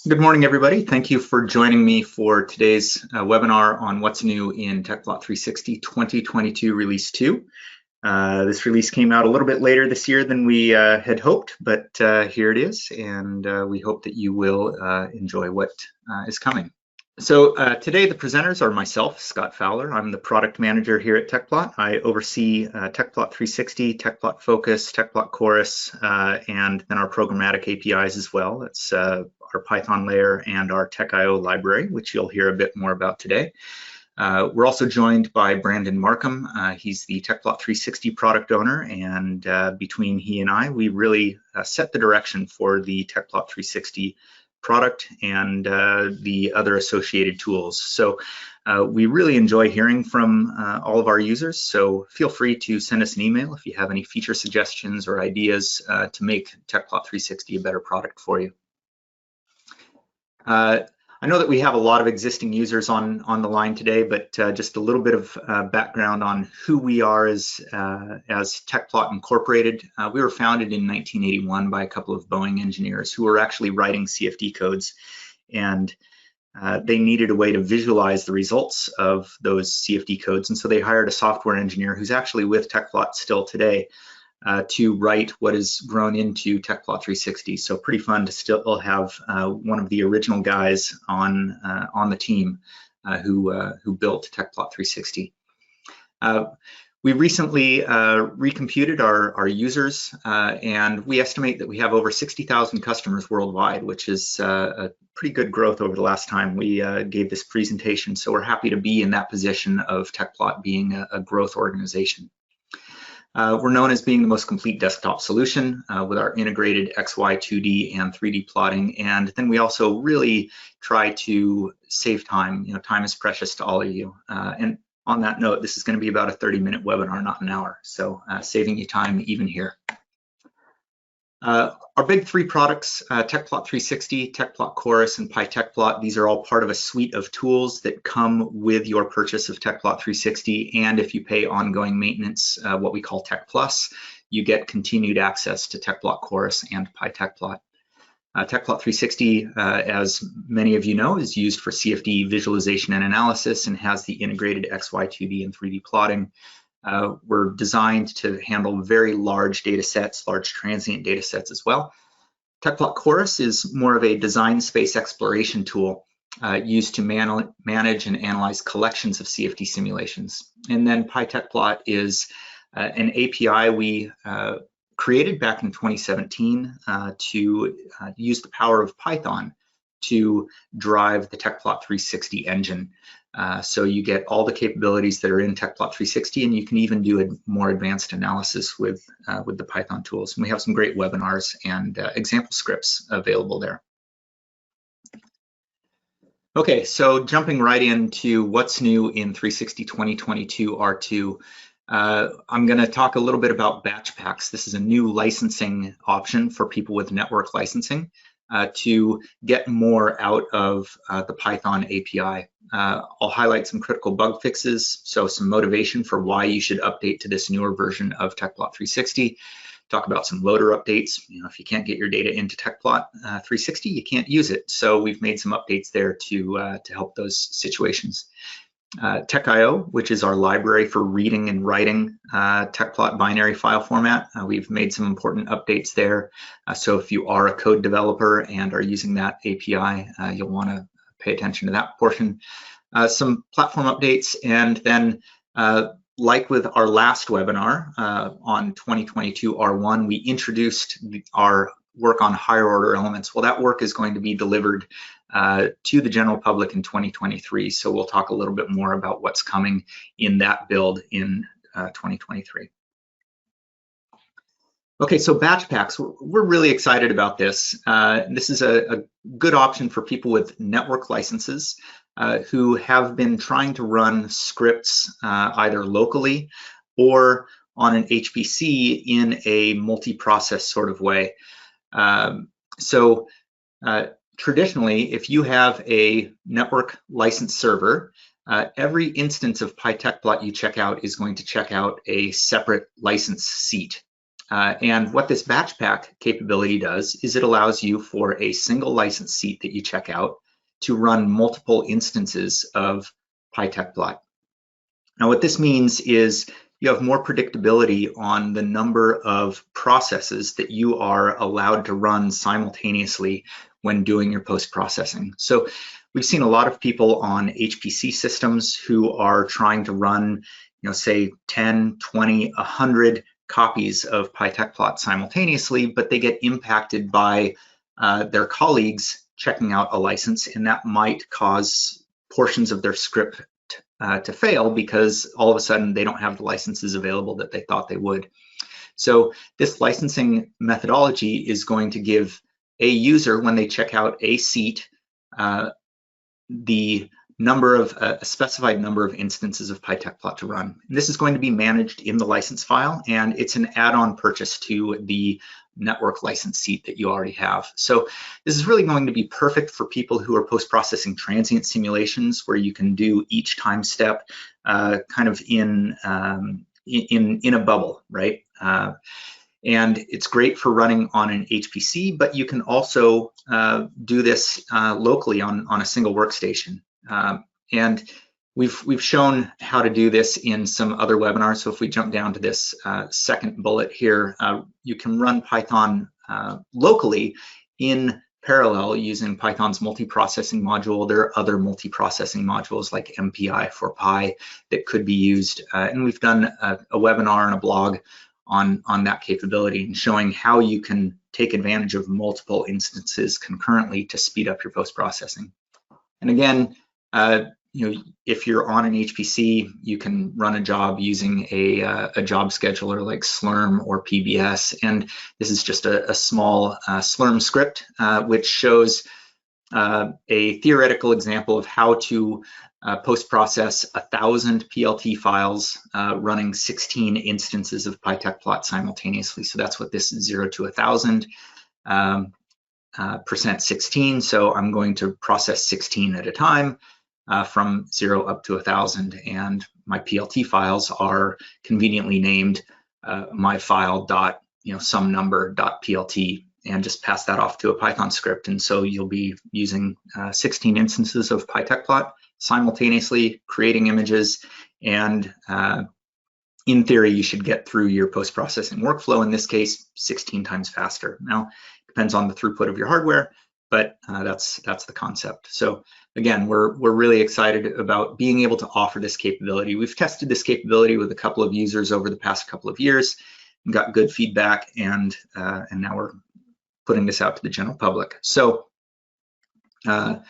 Good morning, everybody. Thank you for joining me for today's webinar on what's new in Tecplot 360 2022 Release 2. This release came out a little bit later this year than we had hoped, but here it is, and we hope that you will enjoy what is coming. So today the presenters are myself, Scott Fowler. I'm the product manager here at Tecplot. I oversee Tecplot 360, Tecplot Focus, Tecplot Chorus, and then our programmatic APIs as well. That's our Python layer and our TechIO library, which you'll hear a bit more about today. We're also joined by Brandon Markham. He's the Tecplot 360 product owner, and between he and I, we really set the direction for the Tecplot 360 product and the other associated tools. So we really enjoy hearing from all of our users, so feel free to send us an email if you have any feature suggestions or ideas to make Tecplot 360 a better product for you. I know that we have a lot of existing users on the line today, but just a little bit of background on who we are as Tecplot Incorporated. We were founded in 1981 by a couple of Boeing engineers who were actually writing CFD codes, and they needed a way to visualize the results of those CFD codes, and so they hired a software engineer who's actually with Tecplot still today to write what has grown into Tecplot 360. So pretty fun to still have one of the original guys on the team who built Tecplot 360. We recently recomputed our users, and we estimate that we have over 60,000 customers worldwide, which is a pretty good growth over the last time we gave this presentation. So we're happy to be in that position of Tecplot being a growth organization. We're known as being the most complete desktop solution with our integrated XY, 2D, and 3D plotting. And then we also really try to save time. You know, time is precious to all of you. And on that note, this is going to be about a 30-minute webinar, not an hour. So saving you time even here. Our big three products, Tecplot 360, Tecplot Chorus, and PyTecplot, these are all part of a suite of tools that come with your purchase of Tecplot 360. And if you pay ongoing maintenance, what we call Tech Plus, you get continued access to Tecplot Chorus and PyTecplot. Tecplot 360, as many of you know, is used for CFD visualization and analysis and has the integrated XY, 2D, and 3D plotting. We're designed to handle very large data sets, large transient data sets as well. Tecplot Chorus is more of a design space exploration tool used to manage and analyze collections of CFD simulations. And then PyTecplot is an API we created back in 2017 to use the power of Python to drive the Tecplot 360 engine. So you get all the capabilities that are in Tecplot 360, and you can even do a more advanced analysis with the Python tools. And we have some great webinars and example scripts available there. Okay, so jumping right into what's new in 360 2022 R2. I'm going to talk a little bit about batch packs. This is a new licensing option for people with network licensing to get more out of the Python API. I'll highlight some critical bug fixes, so some motivation for why you should update to this newer version of Tecplot 360. Talk about some loader updates. You know, if you can't get your data into Tecplot 360, you can't use it. So we've made some updates there to help those situations. TechIO, which is our library for reading and writing Tecplot binary file format. We've made some important updates there. So if you are a code developer and are using that API, you'll want to pay attention to that portion. Some platform updates, and then like with our last webinar on 2022 R1, we introduced our work on higher order elements. Well, that work is going to be delivered to the general public in 2023. So we'll talk a little bit more about what's coming in that build in 2023. Okay, so batch packs, we're really excited about this. This is a good option for people with network licenses who have been trying to run scripts either locally or on an HPC in a multi-process sort of way. Traditionally, if you have a network license server, every instance of PyTecplot you check out is going to check out a separate license seat. And what this batch pack capability does is it allows you for a single license seat that you check out to run multiple instances of Tecplot. Now, what this means is you have more predictability on the number of processes that you are allowed to run simultaneously when doing your post-processing. So we've seen a lot of people on HPC systems who are trying to run, say 10, 20, 100 copies of Tecplot simultaneously, but they get impacted by their colleagues checking out a license, and that might cause portions of their script to fail because all of a sudden they don't have the licenses available that they thought they would. So this licensing methodology is going to give a user, when they check out a seat, the number of a specified number of instances of Tecplot to run. And this is going to be managed in the license file, and it's an add-on purchase to the network license seat that you already have. So this is really going to be perfect for people who are post-processing transient simulations, where you can do each time step kind of in a bubble, right? And it's great for running on an HPC, but you can also do this locally on a single workstation. And we've shown how to do this in some other webinars. So if we jump down to this second bullet here, you can run Python locally in parallel using Python's multiprocessing module. There are other multiprocessing modules like MPI for Pi that could be used. And we've done a webinar and a blog on that capability and showing how you can take advantage of multiple instances concurrently to speed up your post-processing. And again, if you're on an HPC, you can run a job using a job scheduler like Slurm or PBS. And this is just a small Slurm script, which shows a theoretical example of how to post-process 1,000 PLT files running 16 instances of Tecplot simultaneously. So that's what this is, 0 to 1,000 %16. So I'm going to process 16 at a time from 0 up to 1,000, and my PLT files are conveniently named myfile some number .plt, and just pass that off to a Python script. And so you'll be using 16 instances of Tecplot simultaneously, creating images, and in theory, you should get through your post-processing workflow, in this case, 16 times faster. Now, it depends on the throughput of your hardware, but that's the concept. So again, we're really excited about being able to offer this capability. We've tested this capability with a couple of users over the past couple of years and got good feedback, and now we're putting this out to the general public. So of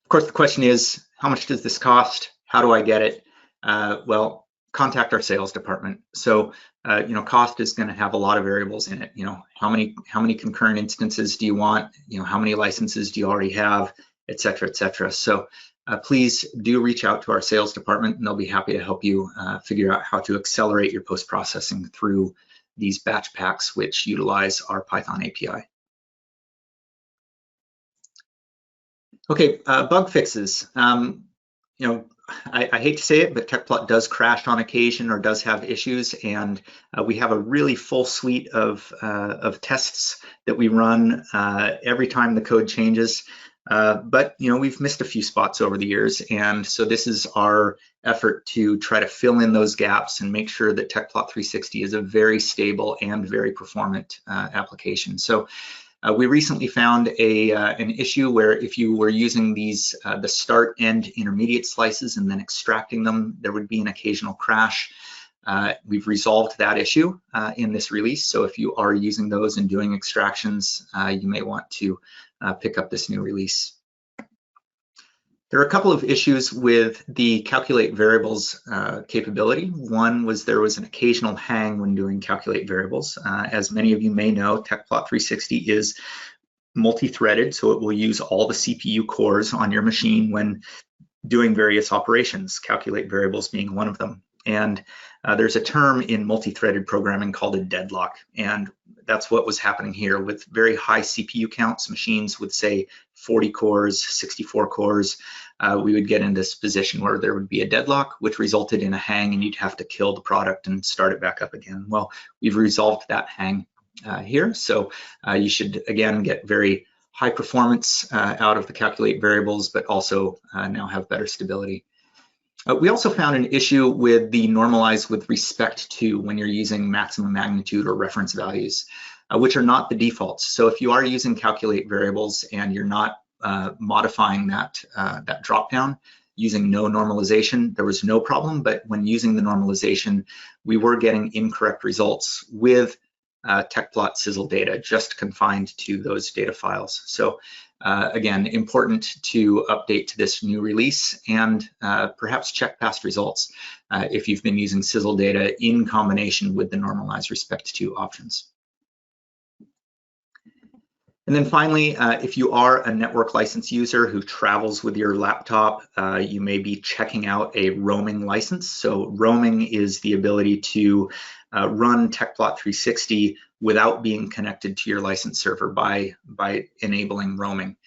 course, the question is, how much does this cost? How do I get it? Well, contact our sales department. So cost is going to have a lot of variables in it. How many concurrent instances do you want? How many licenses do you already have, et cetera, et cetera. So please do reach out to our sales department, and they'll be happy to help you figure out how to accelerate your post-processing through these batch packs, which utilize our Python API. Okay, bug fixes. I hate to say it, but Tecplot does crash on occasion or does have issues, and we have a really full suite of tests that we run every time the code changes. But we've missed a few spots over the years, and so this is our effort to try to fill in those gaps and make sure that Tecplot 360 is a very stable and very performant application. So we recently found an issue where if you were using these the start, end, intermediate slices and then extracting them, there would be an occasional crash. We've resolved that issue in this release. So if you are using those and doing extractions, you may want to pick up this new release. There are a couple of issues with the calculate variables capability. One was there was an occasional hang when doing calculate variables. As many of you may know, Tecplot 360 is multi-threaded, so it will use all the CPU cores on your machine when doing various operations, calculate variables being one of them. And there's a term in multi-threaded programming called a deadlock, and that's what was happening here with very high CPU counts. Machines with, say, 40 cores, 64 cores. we would get into this position where there would be a deadlock, which resulted in a hang, and you'd have to kill the product and start it back up again. Well, we've resolved that hang here. So you should, again, get very high performance out of the calculate variables, but also now have better stability. We also found an issue with the normalize with respect to when you're using maximum magnitude or reference values, which are not the defaults. So if you are using calculate variables and you're not modifying that dropdown using no normalization, there was no problem. But when using the normalization, we were getting incorrect results with Tecplot sizzle data, just confined to those data files. So again, important to update to this new release and perhaps check past results if you've been using sizzle data in combination with the normalize respect to options. And then finally, if you are a network license user who travels with your laptop, you may be checking out a roaming license. So roaming is the ability to run Tecplot 360 without being connected to your license server by enabling roaming.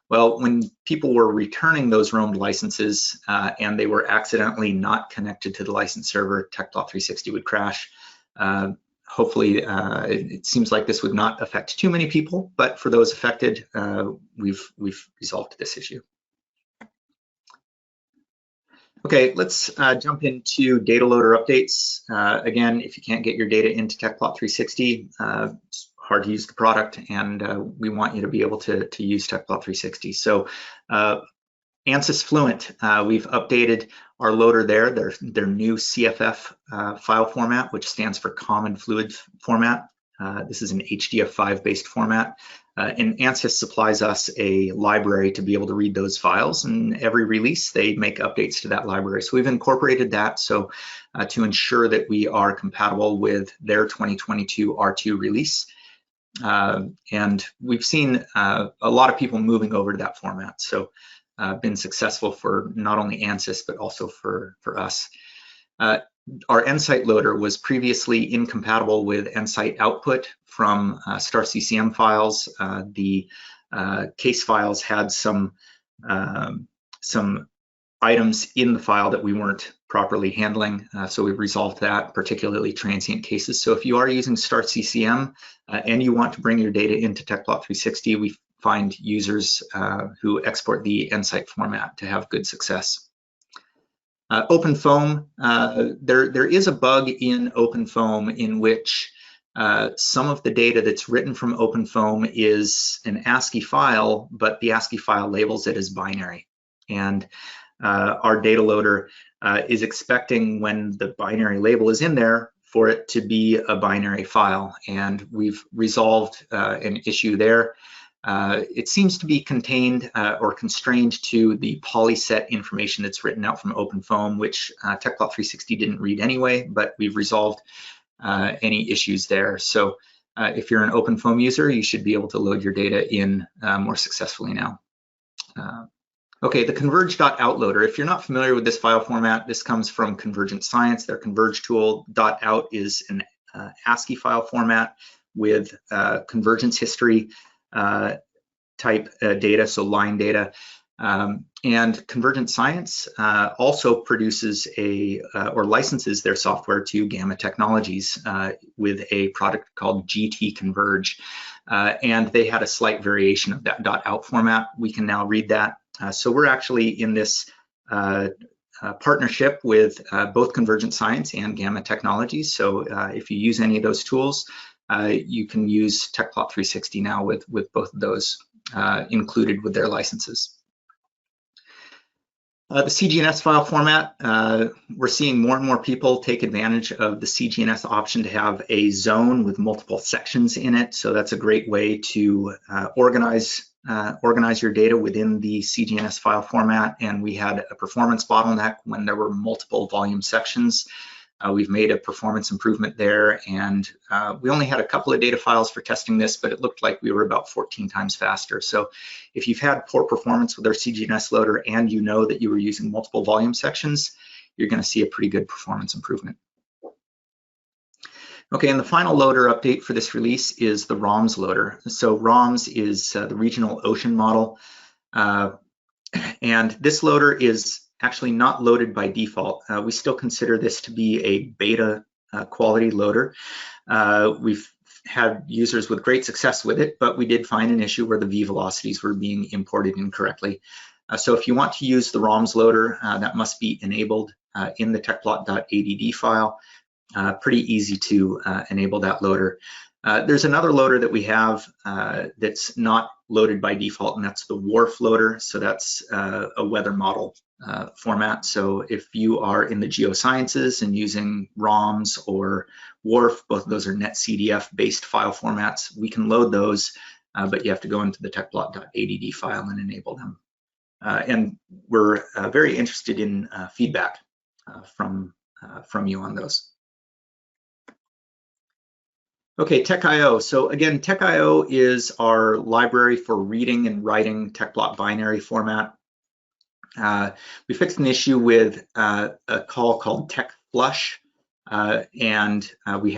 Well, when people were returning those roamed licenses and they were accidentally not connected to the license server, Tecplot 360 would crash. Hopefully, it seems like this would not affect too many people, but for those affected, we've resolved this issue. Okay, let's jump into data loader updates. Again, if you can't get your data into Tecplot 360, it's hard to use the product, and we want you to be able to use Tecplot 360. So ANSYS Fluent, we've updated our loader there, their new CFF file format, which stands for Common Fluid Format. This is an HDF5 based format. And ANSYS supplies us a library to be able to read those files, and every release they make updates to that library. So we've incorporated that so to ensure that we are compatible with their 2022 R2 release. And we've seen a lot of people moving over to that format. So been successful for not only ANSYS, but also for us. Our nSight loader was previously incompatible with nSight output from star CCM files. The case files had some items in the file that we weren't properly handling, so we've resolved that, particularly transient cases. So if you are using star CCM and you want to bring your data into Tecplot 360, we find users who export the nSight format to have good success. OpenFOAM, there is a bug in OpenFOAM in which some of the data that's written from OpenFOAM is an ASCII file, but the ASCII file labels it as binary. And our data loader is expecting when the binary label is in there for it to be a binary file. And we've resolved an issue there. It seems to be contained or constrained to the polyset information that's written out from OpenFOAM, which Tecplot 360 didn't read anyway, but we've resolved any issues there. So if you're an OpenFOAM user, you should be able to load your data in more successfully now. Okay, the converge.out loader. If you're not familiar with this file format, this comes from Convergent Science. Their converge tool. .out is an ASCII file format with convergence history type data, so line data. And Convergent Science also produces or licenses their software to Gamma Technologies with a product called GT Converge. And they had a slight variation of that .out format. We can now read that. So we're actually in this partnership with both Convergent Science and Gamma Technologies. So if you use any of those tools, you can use Tecplot 360 now with both of those included with their licenses. The CGNS file format, we're seeing more and more people take advantage of the CGNS option to have a zone with multiple sections in it. So that's a great way to organize your data within the CGNS file format. And we had a performance bottleneck when there were multiple volume sections. We've made a performance improvement there, and we only had a couple of data files for testing this, but it looked like we were about 14 times faster. So if you've had poor performance with our CGNS loader and you know that you were using multiple volume sections, you're going to see a pretty good performance improvement. Okay, and the final loader update for this release is the ROMS loader. So ROMS is the regional ocean model. And this loader is actually not loaded by default. We still consider this to be a beta quality loader. We've had users with great success with it, but we did find an issue where the V velocities were being imported incorrectly. So if you want to use the ROMs loader, that must be enabled in the tecplot.add file. Pretty easy to enable that loader. There's another loader that we have that's not loaded by default, and that's the WRF loader. So that's a weather model format. So if you are in the geosciences and using ROMs or WRF, both of those are netcdf based file formats, we can load those, but you have to go into the tecplot.add file and enable them. And we're very interested in feedback from you on those. Okay, Tech.io. So again, Tech.io is our library for reading and writing Tecplot binary format. We fixed an issue with a call called Tecflush, and we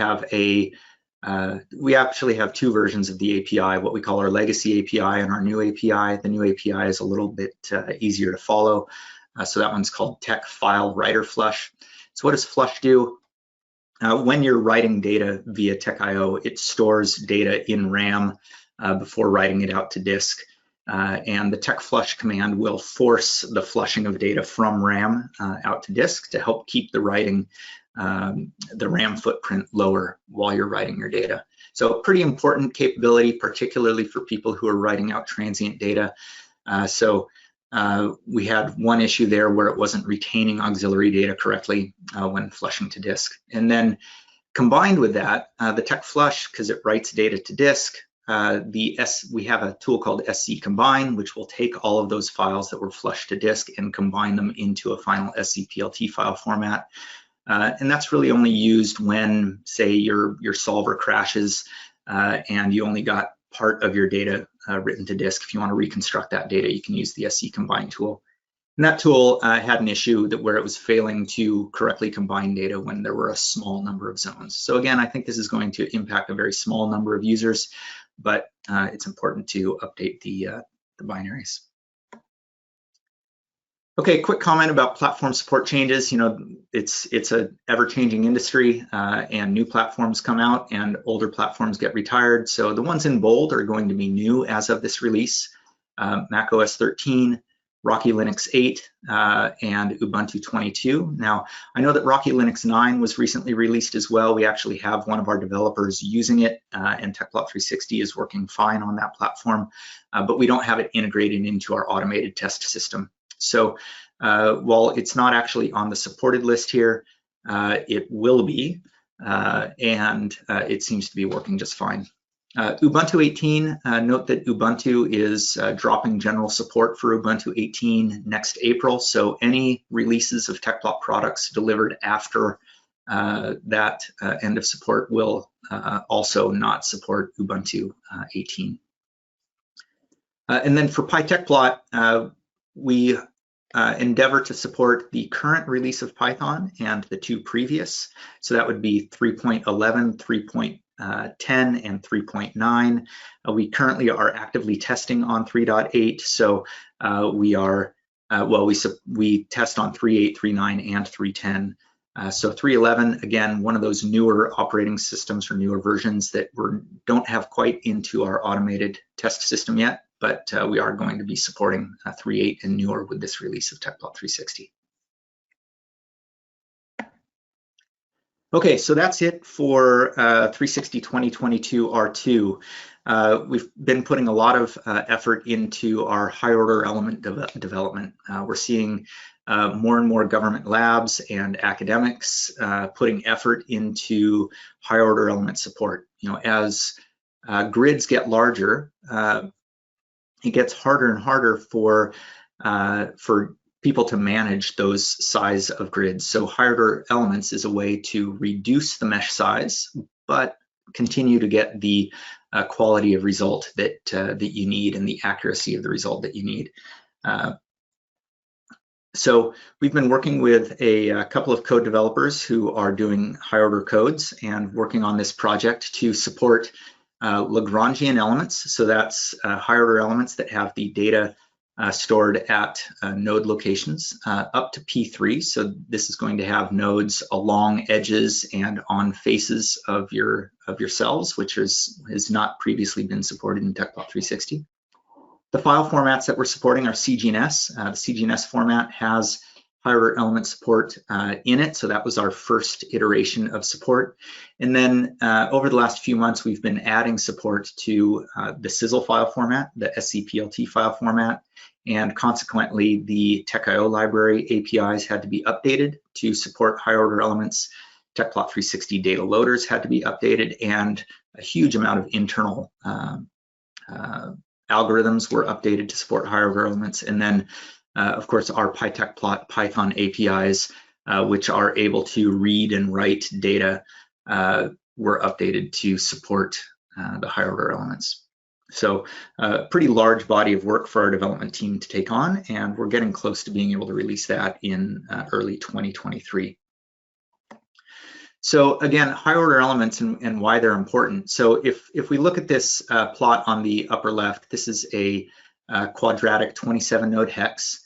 actually have two versions of the API, what we call our legacy API and our new API. The new API is a little bit easier to follow. So that one's called Tech File Writer Flush. So what does Flush do? When you're writing data via Tech.io, it stores data in RAM before writing it out to disk. And the Tecflush command will force the flushing of data from RAM out to disk to help keep the writing, the RAM footprint lower while you're writing your data. So pretty important capability, particularly for people who are writing out transient data. We had one issue there where it wasn't retaining auxiliary data correctly when flushing to disk. And then combined with that, the Tecflush, because it writes data to disk, we have a tool called SC Combine, which will take all of those files that were flushed to disk and combine them into a final SCPLT file format. And that's really only used when, say, your solver crashes and you only got part of your data written to disk. If you want to reconstruct that data, you can use the SC Combine tool. And that tool had an issue where it was failing to correctly combine data when there were a small number of zones. So again, I think this is going to impact a very small number of users, but it's important to update the binaries. Okay, quick comment about platform support changes. You know, it's an ever-changing industry, and new platforms come out and older platforms get retired. So the ones in bold are going to be new as of this release: Mac OS 13, Rocky Linux 8, and Ubuntu 22. Now, I know that Rocky Linux 9 was recently released as well. We actually have one of our developers using it, and Tecplot 360 is working fine on that platform, but we don't have it integrated into our automated test system. So while it's not actually on the supported list here, it will be, and it seems to be working just fine. Ubuntu 18, note that Ubuntu is dropping general support for Ubuntu 18 next April, so any releases of Tecplot products delivered after that end of support will also not support Ubuntu 18. And then for PyTecplot, we endeavor to support the current release of Python and the two previous. So that would be 3.11, 3.10, and 3.9. We currently are actively testing on 3.8. So we are, we test on 3.8, 3.9, and 3.10. So 3.11, again, one of those newer operating systems or newer versions that don't have quite into our automated test system yet, but we are going to be supporting 3.8 and newer with this release of Tecplot 360. Okay, so that's it for 360 2022 R2. We've been putting a lot of effort into our high order element development. We're seeing more and more government labs and academics putting effort into high order element support. You know, as grids get larger, it gets harder and harder for people to manage those size of grids. So high order elements is a way to reduce the mesh size, but continue to get the quality of result that you need and the accuracy of the result that you need. So we've been working with a couple of code developers who are doing high order codes and working on this project to support Lagrangian elements. So that's high order elements that have the data stored at node locations up to P3. So this is going to have nodes along edges and on faces of your cells, which has not previously been supported in Tecplot 360. The file formats that we're supporting are CGNS. The CGNS format has higher order element support in it, so that was our first iteration of support. And then over the last few months, we've been adding support to the sizzle file format, the SCPLT file format, and consequently the TechIO library APIs had to be updated to support higher order elements. Tecplot 360 data loaders had to be updated, and a huge amount of internal algorithms were updated to support higher order elements. And then of course, our PyTecplot Python APIs, which are able to read and write data, were updated to support the higher order elements. So a pretty large body of work for our development team to take on, and we're getting close to being able to release that in early 2023. So again, higher order elements and why they're important. So if we look at this plot on the upper left, this is a quadratic 27 node hex.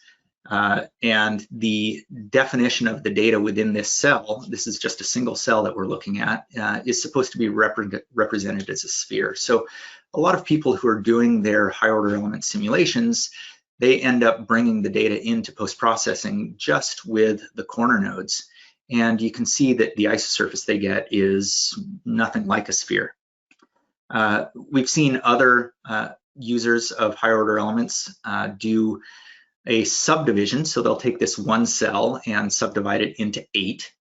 And the definition of the data within this cell, this is just a single cell that we're looking at, is supposed to be represented as a sphere. So a lot of people who are doing their high order element simulations, they end up bringing the data into post-processing just with the corner nodes. And you can see that the isosurface they get is nothing like a sphere. We've seen other users of higher order elements do a subdivision. So they'll take this one cell and subdivide it into 8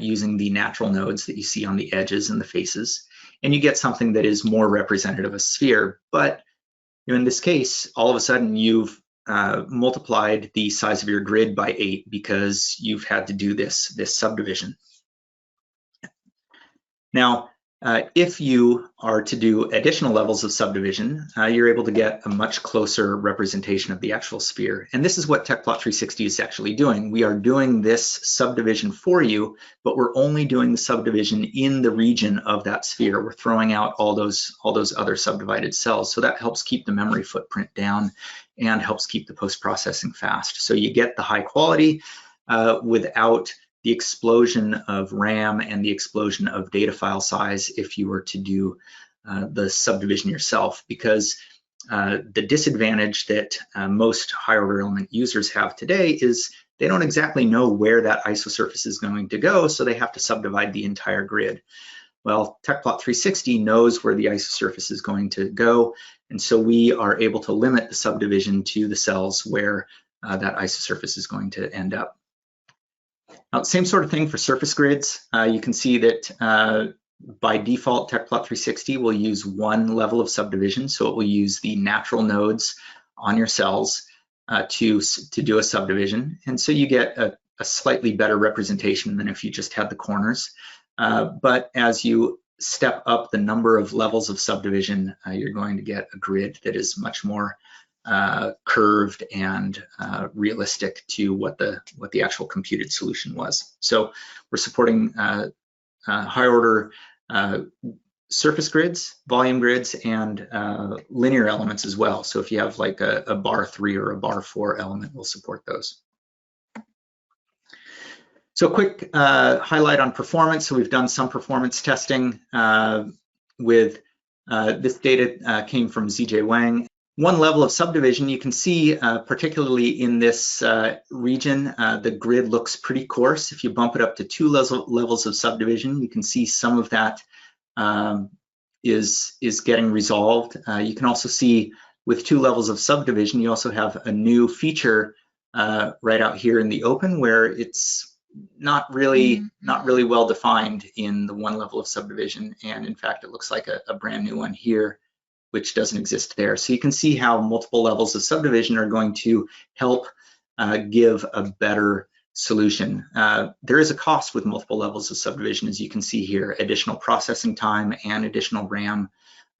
using the natural nodes that you see on the edges and the faces. And you get something that is more representative of a sphere. But in this case, all of a sudden you've multiplied the size of your grid by 8 because you've had to do this subdivision. Now, if you are to do additional levels of subdivision, you're able to get a much closer representation of the actual sphere. And this is what Tecplot 360 is actually doing. We are doing this subdivision for you, but we're only doing the subdivision in the region of that sphere. We're throwing out all those other subdivided cells. So that helps keep the memory footprint down and helps keep the post-processing fast. So you get the high quality without the explosion of RAM and the explosion of data file size if you were to do the subdivision yourself, because the disadvantage that most higher order element users have today is they don't exactly know where that isosurface is going to go, so they have to subdivide the entire grid. Well, Tecplot 360 knows where the isosurface is going to go, and so we are able to limit the subdivision to the cells where that isosurface is going to end up. Now, same sort of thing for surface grids. You can see that by default, Tecplot 360 will use one level of subdivision, so it will use the natural nodes on your cells to do a subdivision. And so you get a slightly better representation than if you just had the corners. But as you step up the number of levels of subdivision, you're going to get a grid that is much more curved and realistic to what the actual computed solution was. So we're supporting high order surface grids, volume grids, and linear elements as well. So if you have like a bar 3 or a bar 4 element, we'll support those. So quick highlight on performance. So we've done some performance testing with this data came from ZJ Wang. One level of subdivision, you can see, particularly in this region, the grid looks pretty coarse. If you bump it up to 2 levels of subdivision, you can see some of that is getting resolved. You can also see with 2 levels of subdivision, you also have a new feature right out here in the open where it's not really well defined in the 1 level of subdivision. And in fact, it looks like a brand new one here, which doesn't exist there. So you can see how multiple levels of subdivision are going to help give a better solution. There is a cost with multiple levels of subdivision, as you can see here, additional processing time and additional RAM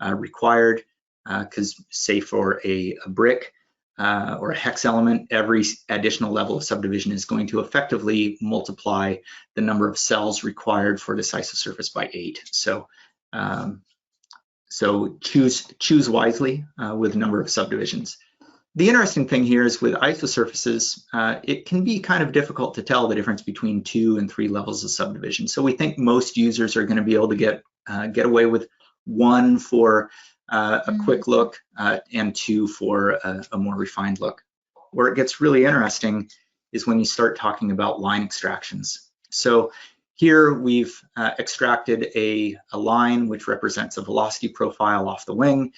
required, because say for a brick or a hex element, every additional level of subdivision is going to effectively multiply the number of cells required for this isosurface by 8. So choose wisely with the number of subdivisions. The interesting thing here is with isosurfaces, it can be kind of difficult to tell the difference between 2 and 3 levels of subdivision. So we think most users are going to be able to get away with 1 for a quick look and 2 for a more refined look. Where it gets really interesting is when you start talking about line extractions. So here we've extracted a line which represents a velocity profile off the wing.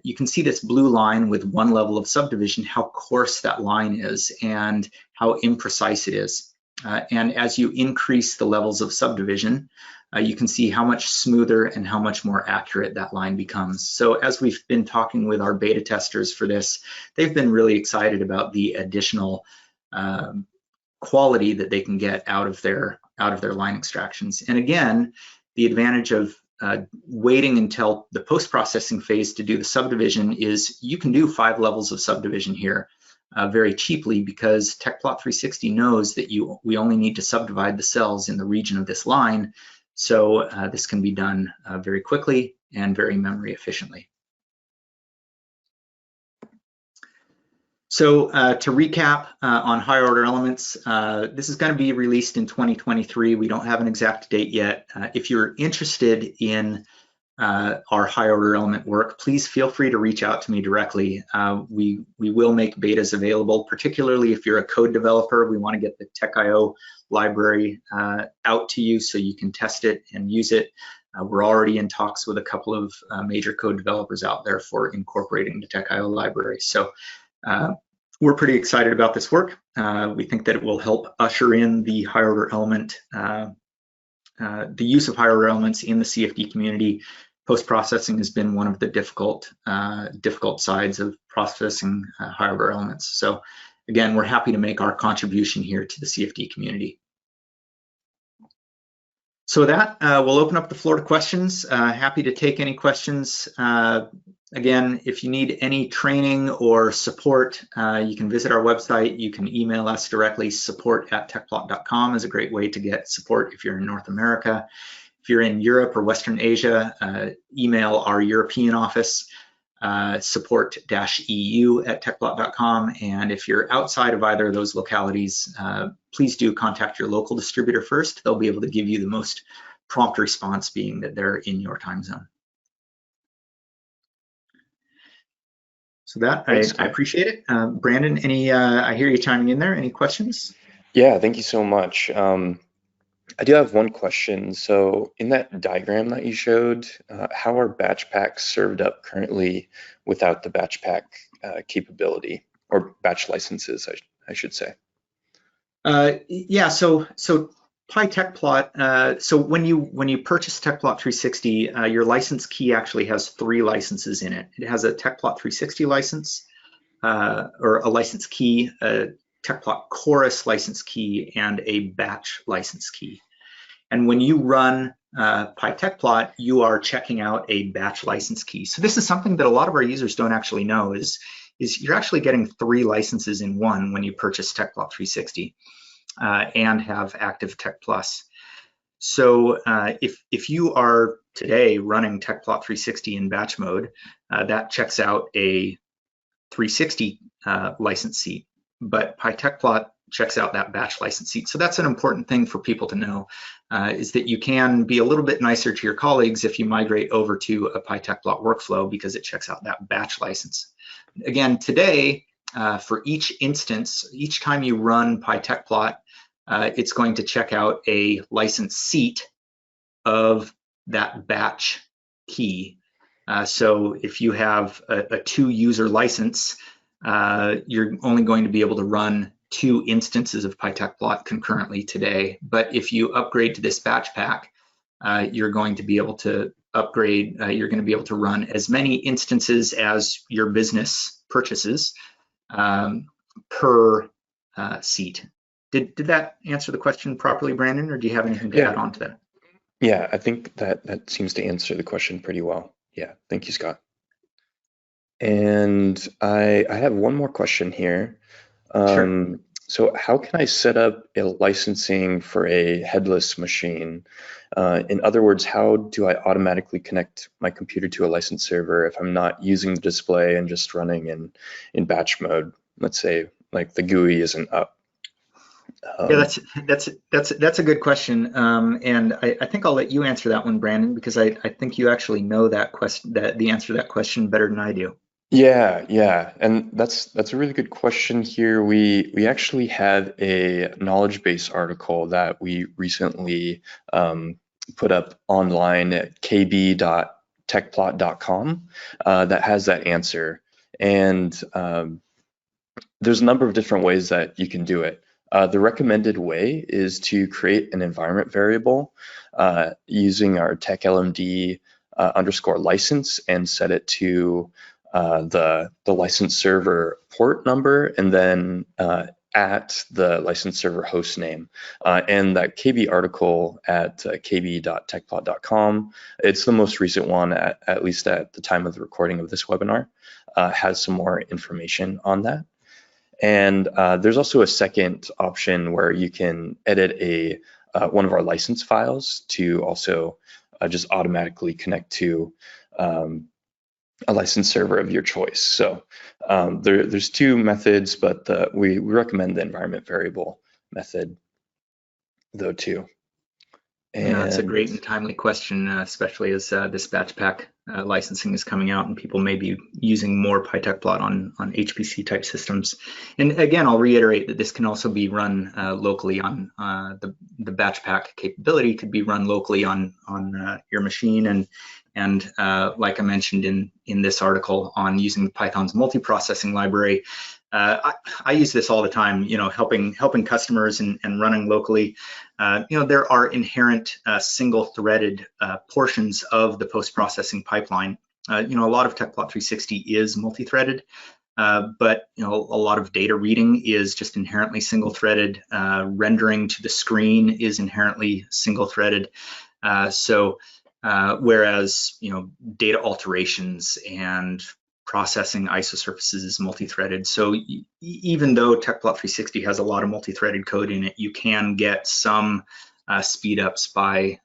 You can see this blue line with 1 level of subdivision, how coarse that line is and how imprecise it is. And as you increase the levels of subdivision, you can see how much smoother and how much more accurate that line becomes. So as we've been talking with our beta testers for this, they've been really excited about the additional quality that they can get out of their line extractions. And again, the advantage of waiting until the post-processing phase to do the subdivision is you can do 5 levels of subdivision here very cheaply, because Tecplot 360 knows that we only need to subdivide the cells in the region of this line. So this can be done very quickly and very memory efficiently. So to recap on higher order elements, this is going to be released in 2023. We don't have an exact date yet. If you're interested in our high order element work, please feel free to reach out to me directly. We will make betas available, particularly if you're a code developer. We want to get the Tech.io library out to you so you can test it and use it. We're already in talks with a couple of major code developers out there for incorporating the Tech.io library. So we're pretty excited about this work. We think that it will help usher in the higher order element, the use of higher order elements in the CFD community. Post-processing has been one of the difficult sides of processing higher order elements. So again, we're happy to make our contribution here to the CFD community. So with that, we'll open up the floor to questions. Happy to take any questions. Again, if you need any training or support, you can visit our website. You can email us directly. support@tecplot.com is a great way to get support if you're in North America. If you're in Europe or Western Asia, email our European office, support-eu@tecplot.com. And if you're outside of either of those localities, please do contact your local distributor first. They'll be able to give you the most prompt response, being that they're in your time zone. So that, I appreciate it. Brandon, I hear you chiming in there. Any questions? Yeah, thank you so much. I do have one question. So in that diagram that you showed, how are batch packs served up currently without the batch pack capability, or batch licenses, I should say? Yeah, so Tecplot, so when you purchase Tecplot 360, your license key actually has 3 licenses in it. It has a Tecplot 360 license, or a license key, a Tecplot Chorus license key, and a batch license key. And when you run Tecplot, you are checking out a batch license key. So this is something that a lot of our users don't actually know, is you're actually getting 3 licenses in one when you purchase Tecplot 360 and have active Tech Plus. So if you are today running Tecplot 360 in batch mode, that checks out a 360 license seat, but Tecplot checks out that batch license seat. So that's an important thing for people to know, is that you can be a little bit nicer to your colleagues if you migrate over to a Tecplot workflow, because it checks out that batch license. Again, today, for each instance, each time you run Tecplot, it's going to check out a license seat of that batch key. So if you have a 2-user license, you're only going to be able to run 2 instances of Tecplot concurrently today. But if you upgrade to this batch pack, you're going to be able to upgrade, you're going to be able to run as many instances as your business purchases per seat. Did that answer the question properly, Brandon, or do you have anything to add on to that? Yeah, I think that seems to answer the question pretty well. Yeah, thank you, Scott. And I have one more question here. Sure. So how can I set up a licensing for a headless machine? In other words, how do I automatically connect my computer to a license server if I'm not using the display and just running in batch mode? Let's say like the GUI isn't up. Yeah, Um, that's a good question, and I think I'll let you answer that one, Brandon, because I think you actually know that question, that the answer to that question better than I do. yeah, yeah, and that's a really good question here. We actually have a knowledge base article that we recently um, put up online at kb.tecplot.com that has that answer. And there's a number of different ways that you can do it. The recommended way is to create an environment variable using our techlmd underscore license and set it to the license server port number and then at the license server host name. And that KB article at kb.tecplot.com, it's the most recent one, at least at the time of the recording of this webinar, has some more information on that. And there's also a second option where you can edit one of our license files to also just automatically connect to um, a license server of your choice. So there's two methods, but we recommend the environment variable method though too. Yeah, that's a And great and timely question, especially as this batch pack licensing is coming out and people may be using more PyTecplot on HPC type systems. And again, I'll reiterate that this can also be run locally on the batch pack capability could be run locally on your machine and like I mentioned in this article on using Python's multiprocessing library. I use this all the time, helping customers and running locally. There are inherent single-threaded portions of the post-processing pipeline. A lot of Tecplot 360 is multi-threaded, but a lot of data reading is just inherently single-threaded. Rendering to the screen is inherently single-threaded. Whereas data alterations and processing isosurfaces is multi-threaded. So even though Tecplot 360 has a lot of multi-threaded code in it, you can get some speed ups by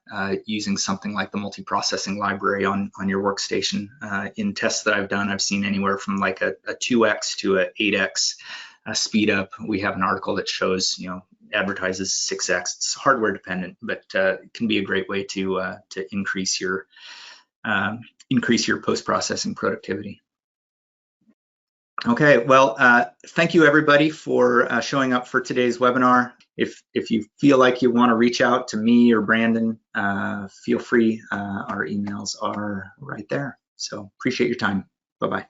using something like the multiprocessing library on your workstation. In tests that I've done, I've seen anywhere from like a 2x to a 8x speed up. We have an article that shows, advertises 6x. It's hardware dependent, but it can be a great way to increase your post-processing productivity. Okay, well, thank you everybody for showing up for today's webinar. If you feel like you want to reach out to me or Brandon, feel free. Our emails are right there. So appreciate your time. Bye-bye.